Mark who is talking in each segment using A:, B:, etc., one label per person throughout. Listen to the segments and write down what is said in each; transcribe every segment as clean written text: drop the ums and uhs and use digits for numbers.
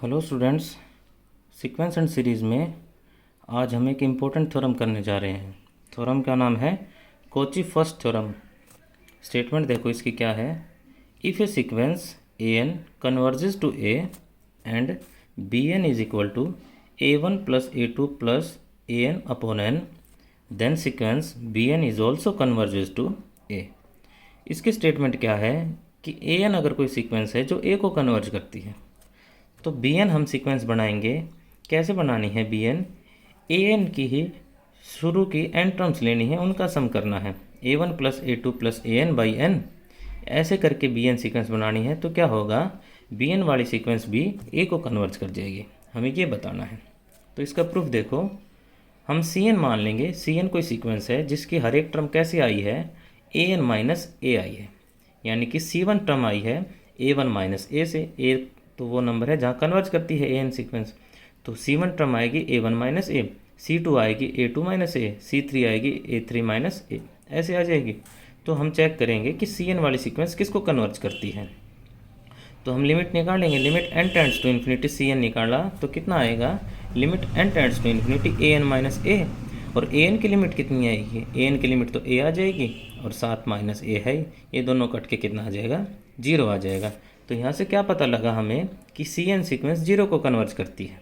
A: Hello students, sequence and series में आज हम एक इम्पोर्टेंट थ्योरम करने जा रहे हैं। थ्योरम का नाम है कॉची फर्स्ट थ्योरम। स्टेटमेंट देखो इसकी क्या है। If a sequence a n converges to a and b n is equal to a one plus a two plus a n upon n, then sequence b n is also converges to a. इसकी statement क्या है कि A N अगर कोई sequence है जो ए को converge करती है तो बी एन हम सीक्वेंस बनाएंगे। कैसे बनानी है बी एन? ए एन की ही शुरू की एन टर्म्स लेनी है, उनका सम करना है। A one plus a two plus a n by n, ऐसे करके बी एन सीक्वेंस बनानी है। तो क्या होगा, बी एन वाली सीक्वेंस भी ए को कन्वर्ज कर जाएगी, हमें ये बताना है। तो इसका प्रूफ देखो, हम सी एन मान लेंगे। सी एन कोई सीक्वेंस है जिसकी हर एक टर्म कैसे आई है, ए एन माइनस ए आई है, यानी कि सी वन टर्म आई है ए वन माइनस ए से। ए तो वो नंबर है जहाँ कन्वर्ज करती है ए एन सीक्वेंस। तो सी वन टर्म आएगी a one minus a, c two आएगी a two minus a, c three आएगी ए थ्री माइनस ए, ऐसे आ जाएगी। तो हम चेक करेंगे कि सी एन वाली सीक्वेंस किसको कन्वर्ज करती है। तो हम लिमिट निकालेंगे। Limit n tends to infinity c n निकाला तो कितना आएगा, limit n tends to infinity a n minus a. और ए एन की लिमिट कितनी आएगी, ए एन की लिमिट तो ए आ जाएगी और साथ माइनस ए है, ये दोनों कट के कितना आ जाएगा, जीरो आ जाएगा। तो यहाँ से क्या पता लगा हमें कि सी एन सीक्वेंस जीरो को कन्वर्ज करती है।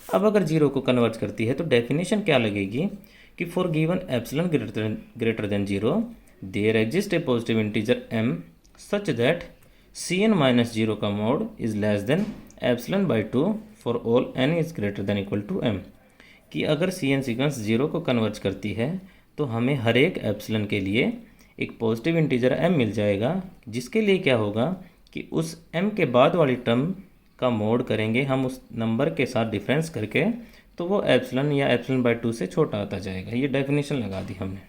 A: अब अगर जीरो को कन्वर्ज करती है तो डेफिनेशन क्या लगेगी कि for given epsilon greater than zero there exist a positive integer m such that c n minus zero का mod is less than epsilon by two for all n is greater than equal to m। कि अगर c n sequence zero को converge करती है तो हमें हर एक epsilon के लिए एक पॉजिटिव इंटीजर m मिल जाएगा, जिसके लिए क्या होगा कि उस m के बाद वाली टर्म का मोड करेंगे हम उस नंबर के साथ डिफरेंस करके, तो वो एप्सिलॉन या एप्सिलॉन बाई टू से छोटा आता जाएगा। ये डेफिनेशन लगा दी हमने।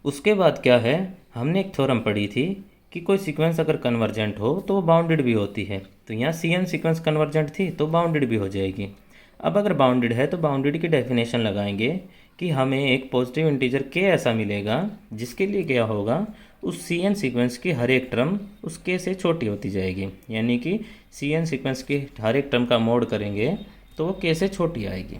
A: उसके बाद क्या है, हमने एक थ्योरम पढ़ी थी कि कोई सीक्वेंस अगर कन्वर्जेंट हो तो वो बाउंडेड भी होती है। तो यहाँ सी एन सीक्वेंस कन्वर्जेंट थी तो बाउंडेड भी हो जाएगी। अब अगर बाउंडेड है तो बाउंडेड की डेफिनेशन लगाएंगे कि हमें एक पॉजिटिव इंटीजर के ऐसा मिलेगा जिसके लिए क्या होगा, उस सी एन सीक्वेंस की हर एक टर्म उस के से छोटी होती जाएगी। यानी कि सी एन सीक्वेंस की हर एक टर्म का मोड करेंगे तो वो के से छोटी आएगी।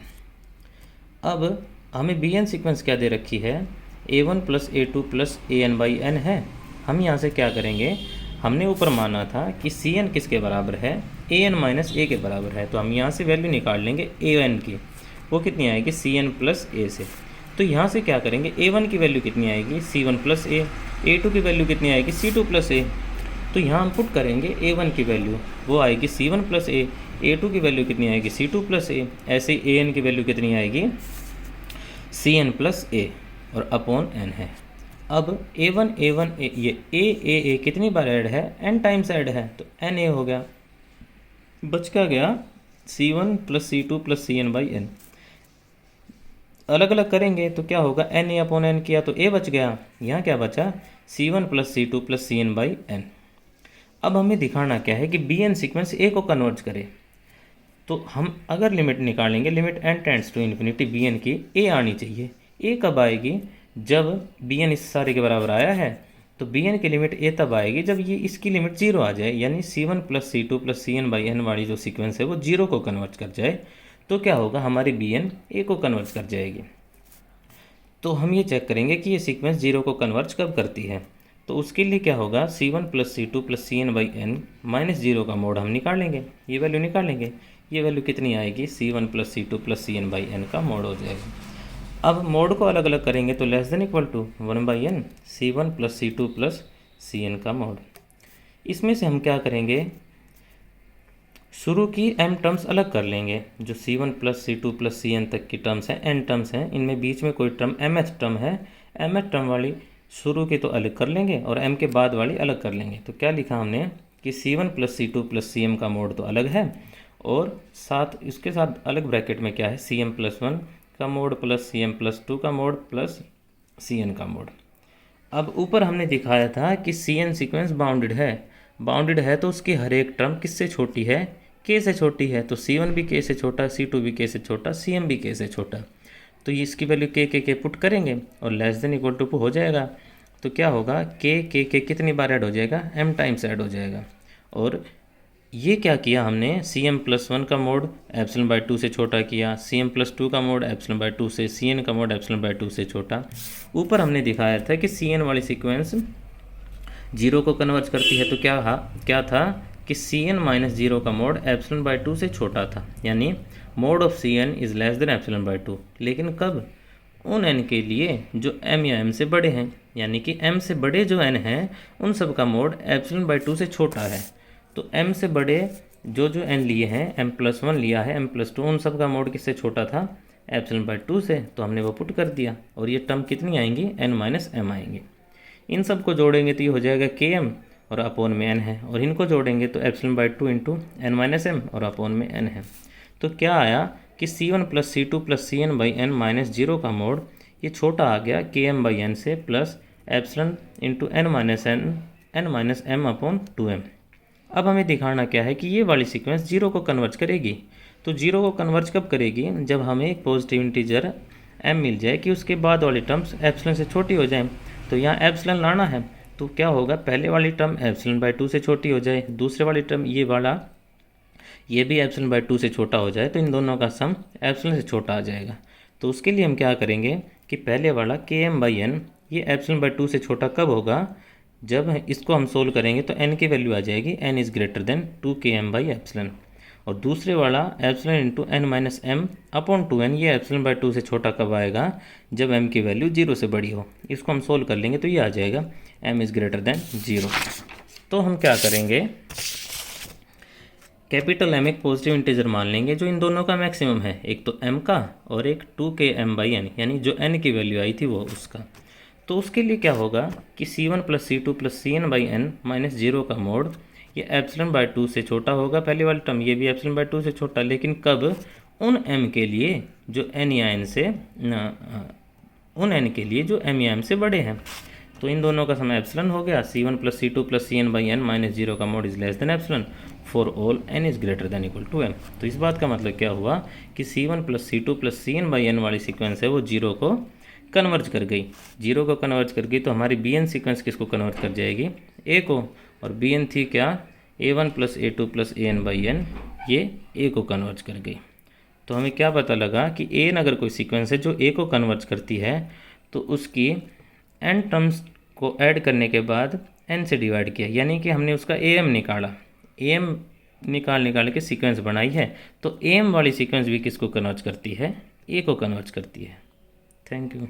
A: अब हमें बी एन सीक्वेंस क्या दे रखी है, a one plus a two plus a n by n है। हम यहाँ से क्या करेंगे, हमने ऊपर माना था कि सी एन किसके बराबर है, ए एन माइनस ए के बराबर है। तो हम यहाँ से वैल्यू निकाल लेंगे ए एन की, वो कितनी आएगी, सी एन प्लस ए से। तो यहाँ से क्या करेंगे, ए वन की वैल्यू कितनी आएगी, c one plus a to की वैल्यू कितनी आएगी, सी टू प्लस ए। तो यहाँ हम पुट करेंगे ए वन की वैल्यू, वो आएगी c one plus a to की वैल्यू कितनी आएगी, सी टू प्लस ए, ऐसे ए एन की वैल्यू कितनी आएगी, सी एन प्लस ए, और अपॉन एन है। अब ए वन ये ए कितनी बार ऐड है, एन टाइम्स ऐड है, तो एन ए हो गया। बच क्या गया, c one plus c two plus c n by n. अलग अलग करेंगे तो क्या होगा, एन ए अपॉन एन किया तो ए बच गया, यहाँ क्या बचा, c one plus c two plus c n by n. अब हमें दिखाना क्या है कि बी एन सीक्वेंस ए को कन्वर्ज करे। तो हम अगर लिमिट निकालेंगे, limit n tends to infinity b n की, ए आनी चाहिए। ए कब आएगी, जब बी एन इस सारे के बराबर आया है तो बी एन की लिमिट ए तब आएगी जब ये इसकी लिमिट जीरो आ जाए, यानी c one plus c two plus c n by n वाली जो सीक्वेंस है वो जीरो को कन्वर्ज कर जाए। तो क्या होगा, हमारी बी एन ए को कन्वर्ज कर जाएगी। तो हम ये चेक करेंगे कि ये सीक्वेंस जीरो को कन्वर्ज कब करती है। तो उसके लिए क्या होगा, c one plus c two plus c n by n minus zero का मोड हम निकालेंगे, ये वैल्यू निकालेंगे। ये वैल्यू कितनी आएगी, c one plus c two plus c n by n का मोड हो जाएगा। अब मोड को अलग अलग करेंगे तो less than equal to one by n c one plus c two plus c n का मोड। इसमें से हम क्या करेंगे, शुरू की m टर्म्स अलग कर लेंगे। जो सी one plus c two plus c N तक की टर्म्स हैं, n टर्म्स हैं, इनमें बीच में कोई टर्म mth टर्म है, mth टर्म वाली शुरू की तो अलग कर लेंगे और m के बाद वाली अलग कर लेंगे। तो क्या लिखा हमने कि सी one plus c two plus c M का मोड तो अलग है, और साथ इसके साथ अलग ब्रैकेट में क्या है, सी एम प्लस वन का mod plus c m plus two का मोड प्लस सी एन का मोड। अब ऊपर हमने दिखाया था कि सी एन सीक्वेंस बाउंडेड है। बाउंडेड है तो उसकी हर एक टर्म किससे छोटी है, के से छोटी है। तो सी वन भी के से छोटा, सी टू भी के से छोटा, सी एम भी के से छोटा। तो ये इसकी वैल्यू के पुट करेंगे और लेस देन इक्वल टू हो जाएगा। तो क्या होगा, के कितनी बार ऐड हो जाएगा, m टाइम्स ऐड हो जाएगा। और ये क्या किया हमने, Cm+1 का मोड ε/2 से छोटा किया, Cm+2 का मोड ε/2 से, Cn का मोड ε/2 से छोटा। ऊपर हमने दिखाया था कि Cn वाली सीक्वेंस 0 को कन्वर्ज करती है, तो क्या था कि Cn-0 का मोड ε/2 से छोटा था, यानी mod of Cn is less than ε/2। लेकिन कब, उन n के लिए जो m या m से बड़े हैं, यानी कि m से बड़े जो n हैं उन सब का मोड ε/2 से छोटा है। तो m से बड़े जो n लिए हैं, m+1 लिया है, m+2, उन सब का मोड किससे छोटा था, ε/2 से। तो हमने वो पुट कर दिया और ये टर्म कितनी आएंगी, n-m आएंगे। इन सब को जोड़ेंगे तो ये हो जाएगा km और अपॉन में n है, और इनको जोड़ेंगे तो ε/2 इंटू n-m और अपॉन में n है। तो क्या आया कि C1+C2+Cn/n-0 का मोड ये छोटा आ गया km/n से, plus epsilon into n-m upon 2m। अब हमें दिखाना क्या है कि ये वाली सीक्वेंस 0 को कन्वर्ज करेगी। तो 0 को कन्वर्ज कब करेगी, जब हमें एक पॉजिटिव इंटीजर m मिल जाए कि उसके बाद वाली टर्म्स एप्सिलॉन से छोटी हो जाए। तो यहाँ एप्सिलॉन लाना है, तो क्या होगा, पहले वाली टर्म ε/2 से छोटी हो जाए, दूसरे वाली टर्म ये वाला ये भी ε/2 से छोटा हो जाए, तो इन दोनों का सम एप्सिलॉन से छोटा आ जाएगा। तो उसके लिए हम क्या करेंगे कि पहले वाला km/n ये एप्सिलॉन/2 से छोटा कब होगा, जब इसको हम सोल्व करेंगे तो n की वैल्यू आ जाएगी n इज़ ग्रेटर देन 2km/एप्सिलॉन। और दूसरे वाला epsilon into n-m upon 2n ये एप्सिलॉन/2 से छोटा कब आएगा, जब m की वैल्यू 0 से बड़ी हो। इसको हम सोल्व कर लेंगे तो ये आ जाएगा m इज़ ग्रेटर देन 0। तो हम क्या करेंगे, कैपिटल M एक पॉजिटिव इंटीजर मान लेंगे जो इन दोनों का मैक्सिमम है, एक तो m का और एक 2km/n, यानी जो n की वैल्यू आई थी वो उसका। तो उसके लिए क्या होगा कि C1+C2+Cn/n-0 का मोड ये ε/2 से छोटा होगा, पहले वाली टर्म ये भी ε/2 से छोटा, लेकिन कब, उन m के लिए जो n या n से उन n के लिए जो m या m से बड़े हैं। तो इन दोनों का सम एप्सिलॉन हो गया, C1+C2+Cn/n-0 का mod is less than epsilon for all n is greater than equal to m। तो इस बात का मतलब क्या हुआ कि C1+C2+Cn/n वाली सीक्वेंस है वो 0 को कन्वर्ज कर गई। 0 को कन्वर्ज कर गई तो हमारी bn सीक्वेंस किसको कन्वर्ज कर जाएगी, a को, और bn थी क्या, a1+a2+an/n, ये a को कन्वर्ज कर गई। तो हमें क्या पता लगा कि an अगर कोई सीक्वेंस है जो a को कन्वर्ज करती है तो उसकी n टर्म्स को ऐड करने के बाद n से डिवाइड किया, यानी कि हमने उसका am निकाला, am निकाल के सीक्वेंस बनाई है। तो am वाली सीक्वेंस भी किसको कन्वर्ज करती है, a को कन्वर्ज करती है। Thank you.